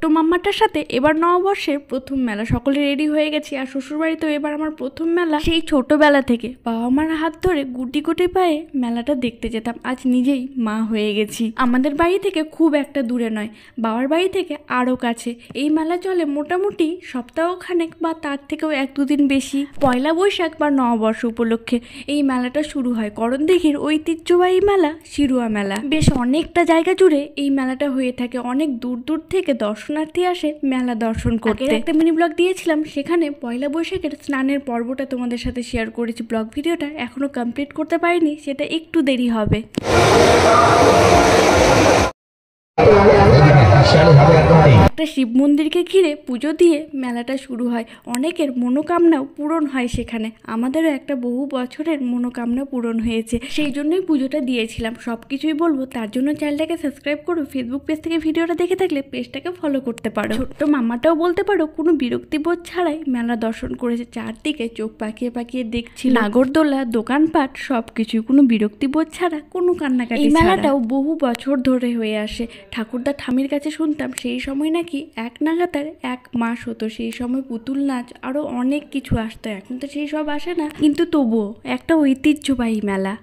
ছোট্ট মাম্মাটার সাথে এবার নববর্ষের প্রথম মেলা। সকলে রেডি হয়ে গেছি। আর শ্বশুরবাড়িতেও এবার আমার প্রথম মেলা। সেই ছোটবেলা থেকে বাবা মার হাত ধরে গুটি গুটি পায়ে মেলাটা দেখতে যেতাম। আজ নিজেই মা হয়ে গেছি। আমাদের বাড়ি থেকে খুব একটা দূরে নয়, বাবার বাড়ি থেকে আরও কাছে। এই মেলা চলে মোটামুটি সপ্তাহখানেক বা তার থেকেও 1-2 দিন বেশি। পয়লা বৈশাখ বা নববর্ষ উপলক্ষে এই মেলাটা শুরু হয়। করণদিঘির ঐতিহ্যবাহী মেলা শিরুয়া মেলা। বেশ অনেকটা জায়গা জুড়ে এই মেলাটা হয়ে থাকে। অনেক দূর দূর থেকে দর্শনার্থী আসে মেলা দর্শন করতে। একটা মিনি ব্লগ দিয়েছিলাম, সেখানে পয়লা বৈশাখের স্নানের পর্বটা তোমাদের সাথে শেয়ার করেছি। ব্লগ ভিডিওটা এখনো কমপ্লিট করতে পারিনি, সেটা একটু দেরি হবে। একটা শিব মন্দিরকে ঘিরে পুজো দিয়ে মেলাটা শুরু হয়। অনেকের মনোকামনাও পূরণ হয় সেখানে। আমাদেরও একটা বহু বছরের মনোকামনা পূরণ হয়েছে, সেই জন্যই পুজোটা দিয়েছিলাম। সব কিছুই বলবো, তার জন্য চ্যানেলটাকে সাবস্ক্রাইব করো। ফেসবুক পেজ থেকে ভিডিওটা দেখে থাকলে পেজটাকে ফলো করতে পারো। ছোট্ট মামাটাও বলতে পারো কোনো বিরক্তিবোধ ছাড়াই মেলা দর্শন করেছে। চারদিকে চোখ পাকিয়ে পাকিয়ে দেখছি, নাগরদোলা, দোকানপাট সবকিছুই কোনো বিরক্তিবোধ ছাড়া, কোনো কান্নাকাটি। এই মেলাটাও বহু বছর ধরে হয়ে আসে। ঠাকুরদা ঠামির কাছে শুনতাম সেই সময় নাকি এক নাগাতার 1 মাস হতো। সেই সময় পুতুল নাচ আরো অনেক কিছু আসতো। এখন তো সেই সব আসে না, কিন্তু তবুও একটা ঐতিহ্যবাহী মেলা।